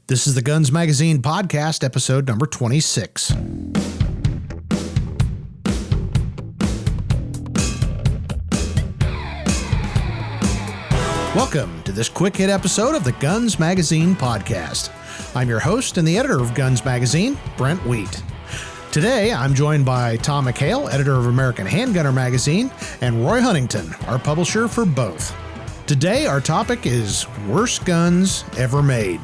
This is the Guns Magazine podcast, episode number 26. Welcome to this quick hit episode of the Guns Magazine podcast. I'm your host and the editor of Guns Magazine, Brent T. Today, I'm joined by Tom McHale, editor of American Handgunner magazine, and Roy Huntington, our publisher for both. Today, our topic is worst guns ever made.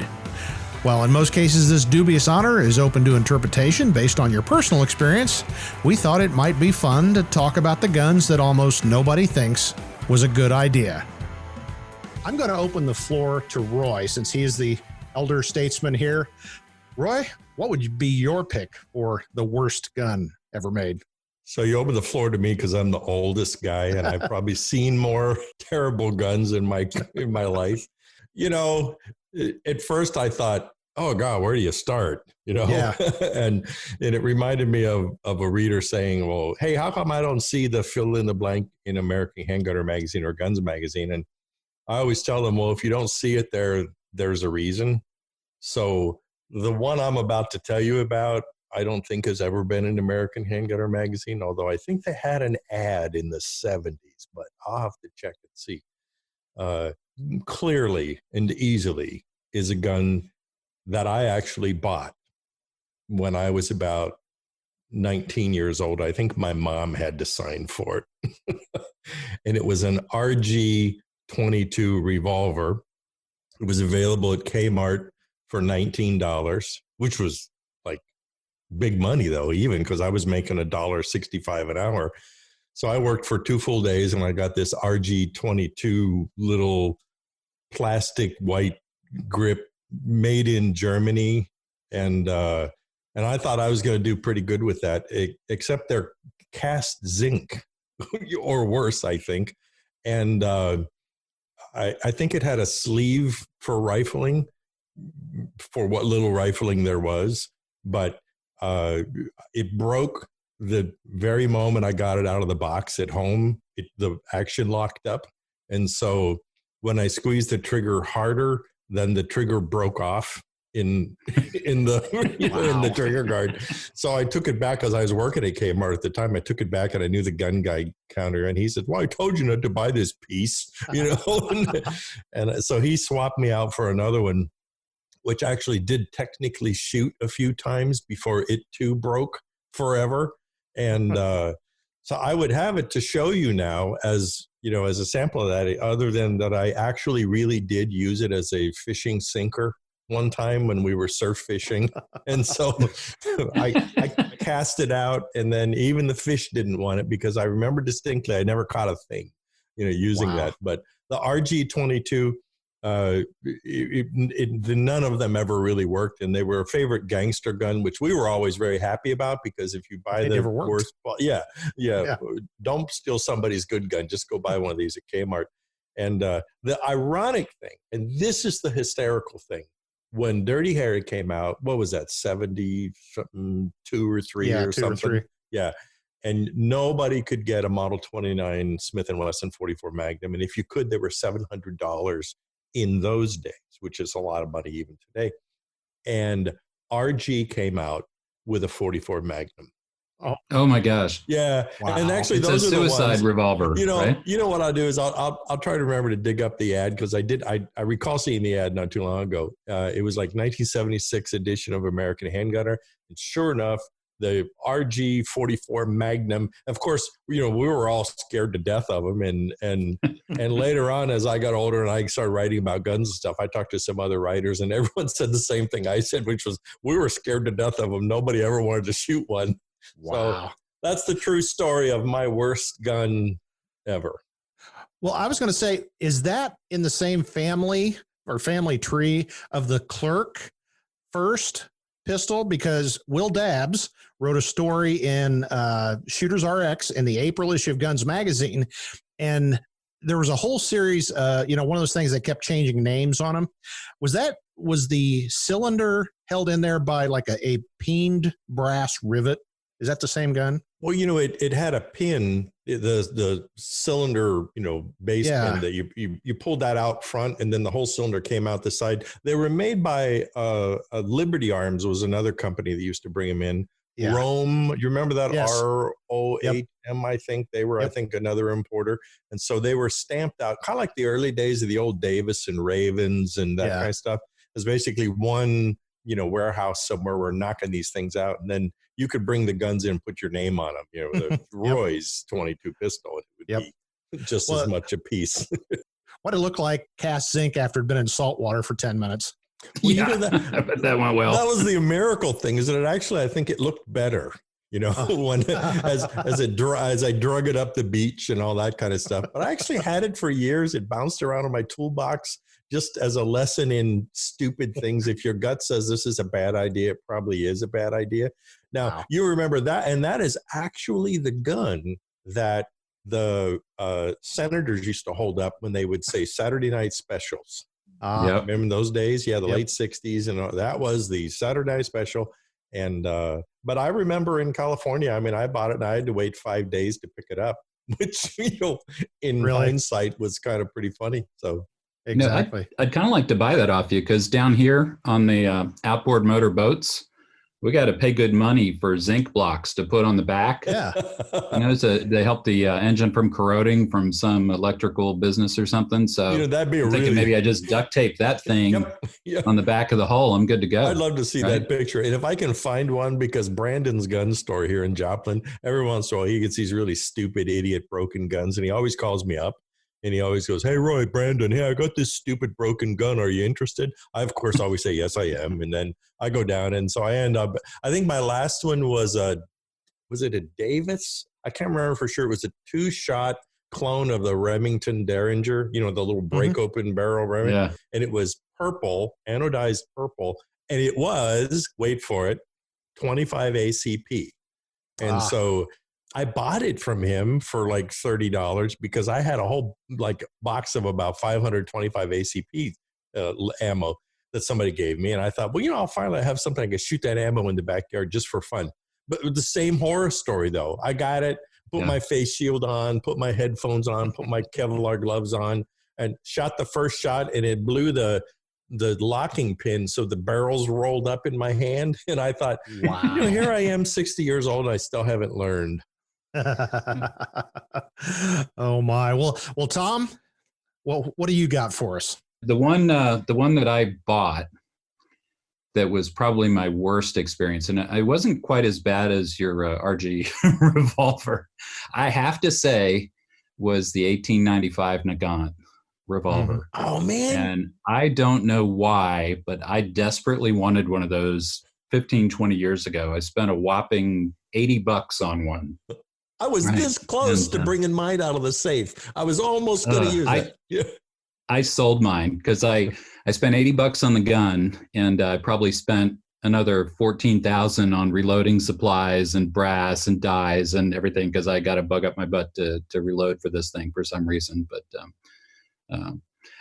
While in most cases this dubious honor is open to interpretation based on your personal experience, we thought it might be fun to talk about the guns that almost nobody thinks was a good idea. I'm going to open the floor to Roy since he is the elder statesman here. Roy, what would be your pick for the worst gun ever made? So you open the floor to me because I'm the oldest guy and I've probably seen more terrible guns in my life. You know, at first I thought, oh God, where do you start? You know, Yeah. and it reminded me of a reader saying, well, hey, how come I don't see the fill in the blank in American Handgunner magazine or Guns magazine? And I always tell them, well, if you don't see it there's a reason. So the one I'm about to tell you about, I don't think has ever been in American Handgunner magazine, although I think they had an ad in the 70s, but I'll have to check and see. Clearly and easily is a gun that I actually bought when I was about 19 years old. I think my mom had to sign for it. And it was an RG-22 revolver. It was available at Kmart for $19, which was like big money though, even because I was making $1.65 an hour. So I worked for 2 full days and I got this RG-22 little plastic white grip made in Germany. And I thought I was going to do pretty good with that, except they're cast zinc or worse, I think. And I think it had a sleeve for rifling, for what little rifling there was, but it broke the very moment I got it out of the box at home. The action locked up. And so when I squeezed the trigger harder, then the trigger broke off in the in the trigger guard. So I took it back because I was working at Kmart at the time. I took it back and I knew the gun guy counter, and he said, "Well, I told you not to buy this piece," you know. And so he swapped me out for another one, which actually did technically shoot a few times before it too broke forever. And so I would have it to show you now as, you know, as a sample of that, other than that I actually really did use it as a fishing sinker one time when we were surf fishing. And so I cast it out, and then even the fish didn't want it because I remember distinctly I never caught a thing, you know, using that. But the RG-22, none of them ever really worked, and they were a favorite gangster gun, which we were always very happy about, because if you buy the worst, well, yeah, don't steal somebody's good gun. Just go buy one of these at Kmart. And the ironic thing, and this is the hysterical thing, when Dirty Harry came out, what was that, 72 or 3 or something? Yeah. And nobody could get a Model 29 Smith & Wesson 44 Magnum. And if you could, they were $700 in those days, which is a lot of money even today. And RG came out with a 44 Magnum. Oh my gosh! Yeah, wow. And actually, it's those a are the suicide ones, revolver. You know, right? You know what I'll do is I'll try to remember to dig up the ad, because I recall seeing the ad not too long ago. It was like 1976 edition of American Handgunner, and sure enough, the RG-44 Magnum. Of course, you know, we were all scared to death of them, and later on, as I got older and I started writing about guns and stuff, I talked to some other writers, and everyone said the same thing I said, which was we were scared to death of them. Nobody ever wanted to shoot one. Wow. So that's the true story of my worst gun ever. Well, I was going to say, is that in the same family or family tree of the Clerk first pistol? Because Will Dabbs wrote a story in Shooters RX in the April issue of Guns Magazine, and there was a whole series, you know, one of those things that kept changing names on them. Was the cylinder held in there by like a peened brass rivet? Is that the same gun? Well, it had a pin, the cylinder, base pin that you pulled that out front, and then the whole cylinder came out the side. They were made by Liberty Arms, was another company that used to bring them in. Yeah. Rome, you remember that? Yes. ROHM, I think they were. I think another importer, and so they were stamped out, kind of like the early days of the old Davis and Ravens and that kind of stuff. It's basically one warehouse somewhere. We're knocking these things out, and then you could bring the guns in and put your name on them. The Roy's 22 pistol. It would be just as much a piece. What it looked like cast zinc after it'd been in salt water for 10 minutes. Well, I bet that went well. That was the miracle thing, is that I think it looked better. When as I drug it up the beach and all that kind of stuff. But I actually had it for years. It bounced around in my toolbox just as a lesson in stupid things. If your gut says this is a bad idea, it probably is a bad idea. Now, you remember that, and that is actually the gun that the senators used to hold up when they would say Saturday night specials. Remember those days? Yeah, the late 60s, and that was the Saturday night special. And but I remember in California, I bought it and I had to wait 5 days to pick it up, which in hindsight was kind of pretty funny. So exactly, I'd kind of like to buy that off you, because down here on the outboard motor boats, we got to pay good money for zinc blocks to put on the back. Yeah. They help the engine from corroding from some electrical business or something. So that'd be maybe I just duct tape that thing on the back of the hull. I'm good to go. I'd love to see that picture. And if I can find one, because Brandon's gun store here in Joplin, every once in a while he gets these really stupid, idiot, broken guns. And he always calls me up. And he always goes, "Hey, Roy, Brandon, hey, I got this stupid broken gun. Are you interested?" I, of course, always say, "Yes, I am." And then I go down. And so I end up, I think my last one was it a Davis? I can't remember for sure. It was a 2-shot clone of the Remington Derringer, the little break open barrel Remington. Yeah. And it was purple, anodized purple. And it was, wait for it, 25 ACP. And so I bought it from him for like $30 because I had a whole box of about 525 ACP ammo that somebody gave me. And I thought, well, I'll finally have something I can shoot that ammo in the backyard just for fun. But with the same horror story, though. I got it, put my face shield on, put my headphones on, put my Kevlar gloves on, and shot the first shot, and it blew the locking pin, so the barrels rolled up in my hand. And I thought, wow, here I am 60 years old, and I still haven't learned. Oh my. Well, Tom, what do you got for us? The one that I bought that was probably my worst experience, and it wasn't quite as bad as your RG revolver, I have to say, was the 1895 Nagant revolver. Oh man. And I don't know why, but I desperately wanted one of those 15, 20 years ago. I spent a whopping $80 on one. I was this close to bringing mine out of the safe. I was almost going to use it. I sold mine because I spent $80 on the gun, and I probably spent another $14,000 on reloading supplies and brass and dies and everything, because I got to bug up my butt to reload for this thing for some reason. But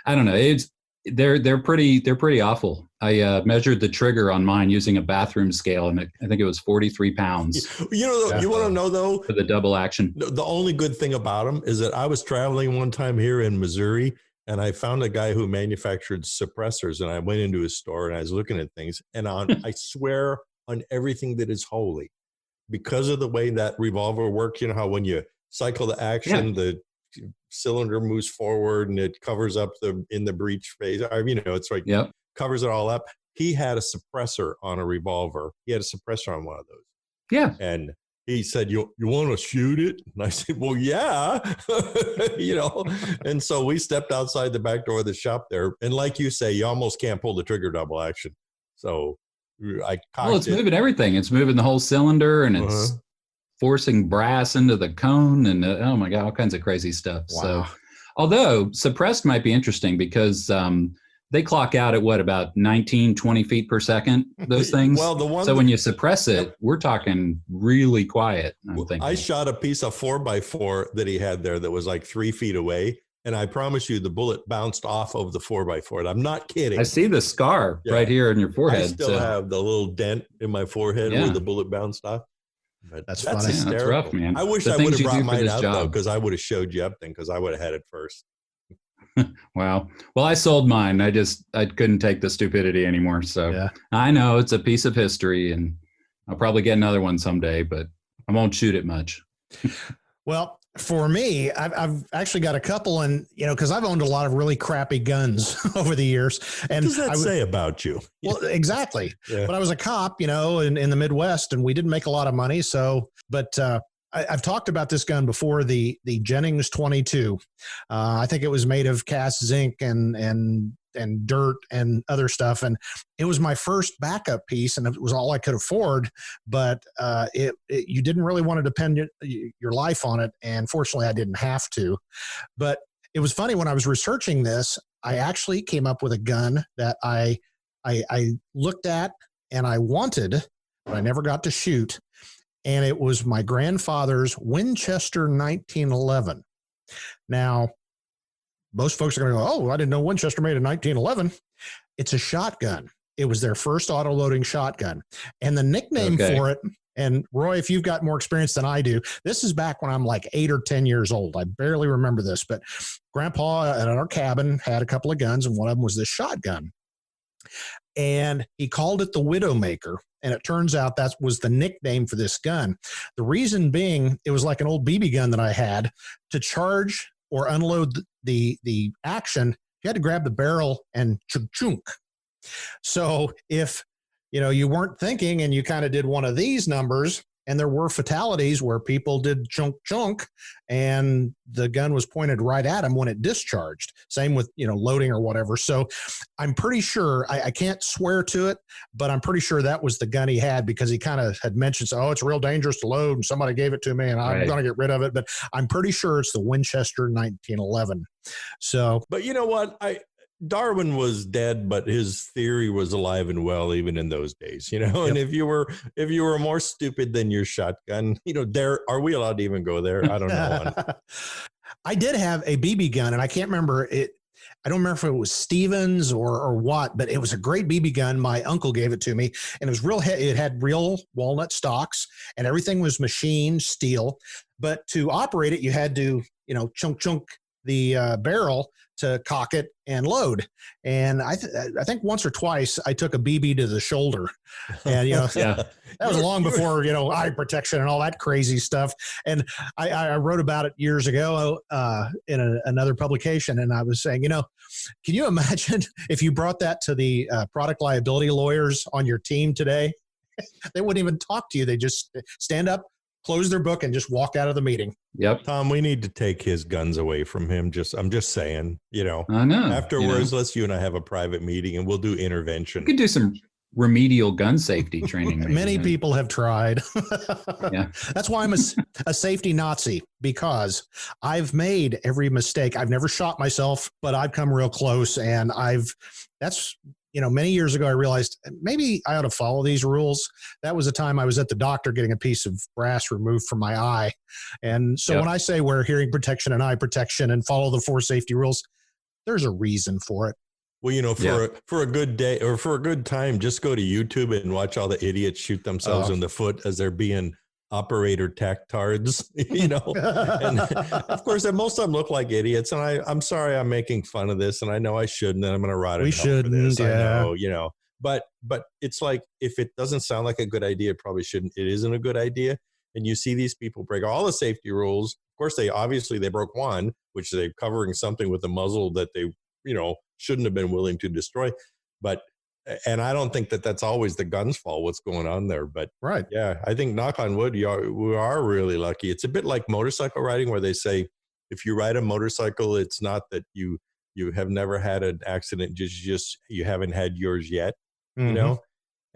I don't know. They're pretty awful. I measured the trigger on mine using a bathroom scale, and I think it was 43 pounds. You want to know though, for the double action. The only good thing about them is that I was traveling one time here in Missouri, and I found a guy who manufactured suppressors, and I went into his store and I was looking at things, and I swear on everything that is holy, because of the way that revolver works. You know how when you cycle the action, the cylinder moves forward and it covers up in the breech phase. It's like covers it all up. He had a suppressor on a revolver. He had a suppressor on one of those. Yeah. And he said, you want to shoot it? And I said, well, yeah. And so we stepped outside the back door of the shop there. And like you say, you almost can't pull the trigger double action. So I cocked it's moving everything. It's moving the whole cylinder, and it's forcing brass into the cone, and oh my God, all kinds of crazy stuff. Wow. So, although suppressed might be interesting because they clock out at about 19, 20 feet per second, those things. Well, when you suppress it, we're talking really quiet. I shot a piece of 4x4 that he had there that was like 3 feet away. And I promise you, the bullet bounced off of the 4x4. I'm not kidding. I see the scar right here in your forehead. I still have the little dent in my forehead where the bullet bounced off. But That's funny. Yeah, that's rough, man. I wish The I would things have you do brought for mine this out though, job. because I would have showed you up then, because I would have had it first. Wow. Well, I sold mine. I couldn't take the stupidity anymore. So Yeah. I know it's a piece of history, and I'll probably get another one someday, but I won't shoot it much. Well, for me, I've actually got a couple, and because I've owned a lot of really crappy guns over the years. And What does that say about you? Well, exactly. Yeah. But I was a cop, in the Midwest, and we didn't make a lot of money. So, but I've talked about this gun before, the Jennings 22. I think it was made of cast zinc and dirt and other stuff. And it was my first backup piece, and it was all I could afford, but you didn't really want to depend your life on it. And fortunately I didn't have to. But it was funny, when I was researching this, I actually came up with a gun that I looked at and I wanted, but I never got to shoot. And it was my grandfather's Winchester 1911. Now, most folks are going to go, oh, I didn't know Winchester made a 1911. It's a shotgun. It was their first auto-loading shotgun. And the nickname for it, and Roy, if you've got more experience than I do, this is back when I'm like 8 or 10 years old. I barely remember this, but Grandpa at our cabin had a couple of guns, and one of them was this shotgun. And he called it the Widowmaker. And it turns out that was the nickname for this gun. The reason being, it was like an old BB gun that I had. To charge or unload the action, you had to grab the barrel and chunk. So if you weren't thinking and you kind of did one of these numbers, and there were fatalities where people did chunk and the gun was pointed right at them when it discharged. Same with, loading or whatever. So I'm pretty sure, I can't swear to it, but I'm pretty sure that was the gun he had, because he kind of had mentioned, oh, it's real dangerous to load and somebody gave it to me and I'm going to get rid of it. But I'm pretty sure it's the Winchester 1911. So, but you know what? Darwin was dead, but his theory was alive and well even in those days, And if you were more stupid than your shotgun, are we allowed to even go there? I don't know. I did have a BB gun, and I can't remember it. I don't remember if it was Stevens or what, but it was a great BB gun. My uncle gave it to me, and it was real. It had real walnut stocks, and everything was machined steel. But to operate it, you had to, chunk the barrel to cock it and load. And I think once or twice I took a BB to the shoulder, and that was long before eye protection and all that crazy stuff. And I wrote about it years ago in another publication, and I was saying, can you imagine if you brought that to the product liability lawyers on your team today? They wouldn't even talk to you. They just stand up, close their book, and just walk out of the meeting. Yep. Tom, we need to take his guns away from him. I'm just saying, I know. Afterwards, let's you and I have a private meeting and we'll do intervention. We could do some remedial gun safety training. Maybe. Many people have tried. Yeah. That's why I'm a safety Nazi, because I've made every mistake. I've never shot myself, but I've come real close, and many years ago, I realized maybe I ought to follow these rules. That was a time I was at the doctor getting a piece of brass removed from my eye. And so when I say wear hearing protection and eye protection and follow the 4 safety rules, there's a reason for it. Well, for a good day or for a good time, just go to YouTube and watch all the idiots shoot themselves in the foot as they're being operator tactards, and of course, most of them look like idiots. And I'm sorry, I'm making fun of this, and I know I shouldn't, and I'm going to rot in hell for this. I know, but it's like, if it doesn't sound like a good idea, it probably shouldn't. It isn't a good idea. And you see these people break all the safety rules. Of course, they broke one, which they're covering something with a muzzle that they, shouldn't have been willing to destroy. And I don't think that that's always the gun's fault, what's going on there. But yeah, I think, knock on wood, we are really lucky. It's a bit like motorcycle riding, where they say, if you ride a motorcycle, it's not that you have never had an accident, just you haven't had yours yet, And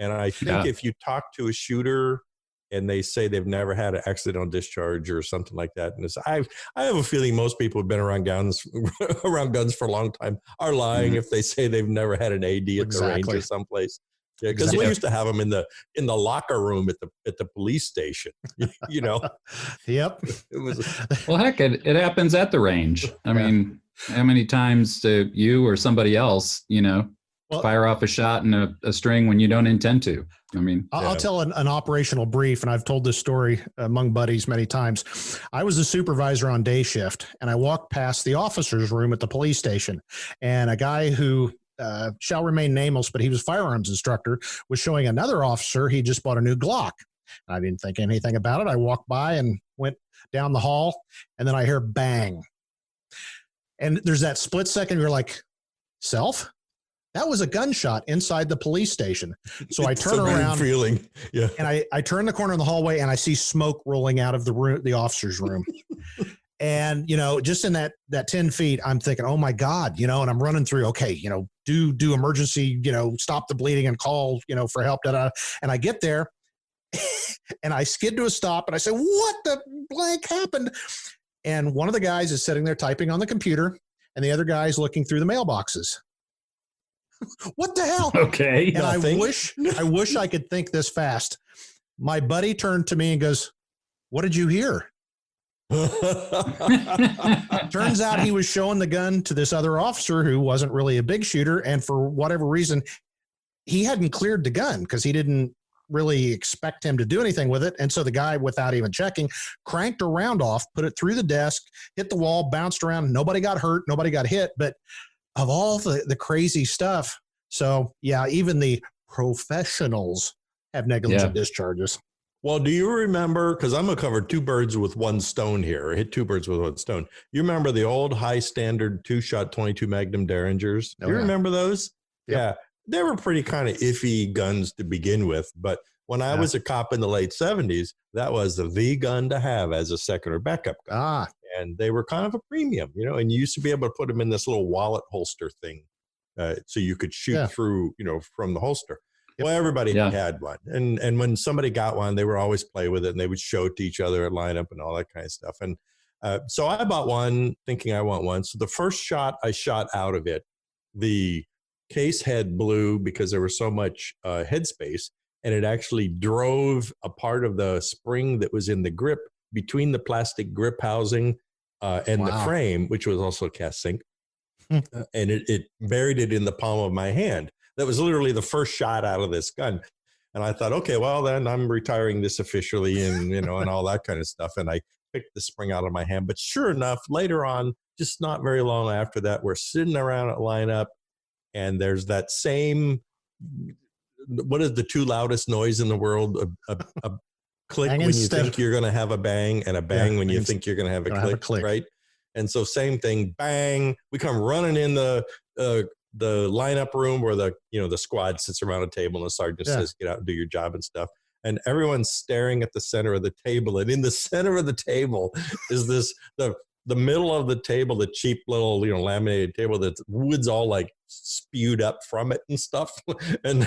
I think if you talk to a shooter and they say they've never had an accidental discharge or something like that, and I have a feeling most people who've been around guns for a long time are lying if they say they've never had an AD at the range or someplace. Yeah, because we used to have them in the locker room at the police station. Yep. Well, heck, it happens at the range. I mean, how many times do you or somebody else, fire off a shot and a string when you don't intend to. I mean, I'll tell an operational brief, and I've told this story among buddies many times. I was a supervisor on day shift, and I walked past the officer's room at the police station, and a guy who shall remain nameless, but he was a firearms instructor, was showing another officer he just bought a new Glock. I didn't think anything about it. I walked by and went down the hall, and then I hear bang. And there's that split second, you're like, self? That was a gunshot inside the police station. So I turn around, yeah, and I turn the corner in the hallway, and I see smoke rolling out of the room, the officer's room. And, just in that 10 feet, I'm thinking, oh my God, and I'm running through, okay, do emergency, stop the bleeding and call, for help. And I get there and I skid to a stop and I say, what the blank happened? And one of the guys is sitting there typing on the computer and the other guy's looking through the mailboxes. What the hell? Okay. And I wish I could think this fast. My buddy turned to me and goes, what did you hear? Turns out he was showing the gun to this other officer who wasn't really a big shooter. And for whatever reason, he hadn't cleared the gun because he didn't really expect him to do anything with it. And so the guy, without even checking, cranked a round off, put it through the desk, hit the wall, bounced around. Nobody got hurt. Nobody got hit. But of all the crazy stuff. So yeah, even the professionals have negligent discharges. Well, do you remember, because I'm going to cover two birds with one stone here, hit two birds with one stone. You remember the old high standard 2-shot 22 Magnum Derringers? Do you remember those? Yep. Yeah. They were pretty kind of iffy guns to begin with. But when I was a cop in the late 70s, that was the gun to have as a second or backup gun. And they were kind of a premium, and you used to be able to put them in this little wallet holster thing so you could shoot through, from the holster. Well, everybody had one. And when somebody got one, they would always play with it and they would show it to each other at lineup and all that kind of stuff. And so I bought one thinking I want one. So the first shot I shot out of it, the case head blew because there was so much headspace, and it actually drove a part of the spring that was in the grip between the plastic grip housing and the frame, which was also cast zinc. And it buried it in the palm of my hand. That was literally the first shot out of this gun. And I thought, okay, well, then I'm retiring this officially and, and all that kind of stuff. And I picked the spring out of my hand. But sure enough, later on, just not very long after that, we're sitting around at lineup and there's that same, what is the two loudest noise in the world? A click when you think you're going to have a bang, and a bang when you think you're going to have a click, right? And so same thing, bang, we come running in the lineup room where the squad sits around a table and the sergeant says, get out and do your job and stuff. And everyone's staring at the center of the table. And in the center of the table is the middle of the table, the cheap little, laminated table that wood's all like spewed up from it and stuff. And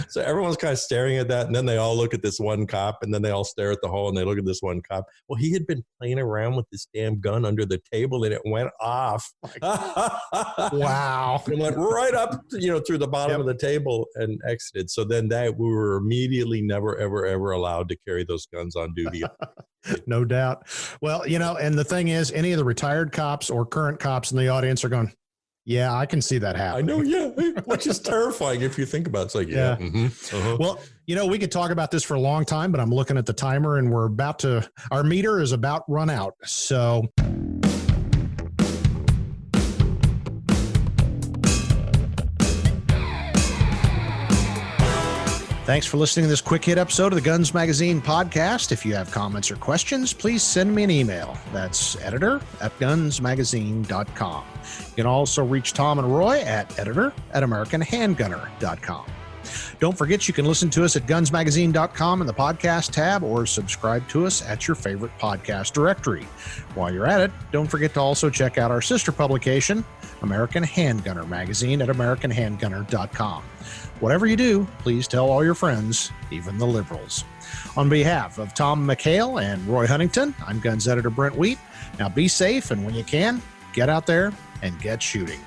so everyone's kind of staring at that. And then they all look at this one cop, and then they all stare at the hole and they look at this one cop. Well, he had been playing around with this damn gun under the table and it went off. Wow. It went right up, through the bottom of the table and exited. So then we were immediately never, ever, ever allowed to carry those guns on duty. No doubt. Well, and the thing is, any of the retired cops or current cops in the audience are going, yeah, I can see that happening. I know, which is terrifying if you think about it. It's like, Well, we could talk about this for a long time, but I'm looking at the timer and our meter is about run out. So thanks for listening to this quick hit episode of the Guns Magazine podcast. If you have comments or questions, please send me an email. That's editor@gunsmagazine.com. You can also reach Tom and Roy at editor@americanhandgunner.com. Don't forget you can listen to us at gunsmagazine.com in the podcast tab, or subscribe to us at your favorite podcast directory. While you're at it, don't forget to also check out our sister publication, American Handgunner Magazine, at americanhandgunner.com. Whatever you do, please tell all your friends, even the liberals. On behalf of Tom McHale and Roy Huntington, I'm Guns Editor Brent Wheat. Now be safe, and when you can, get out there and get shooting.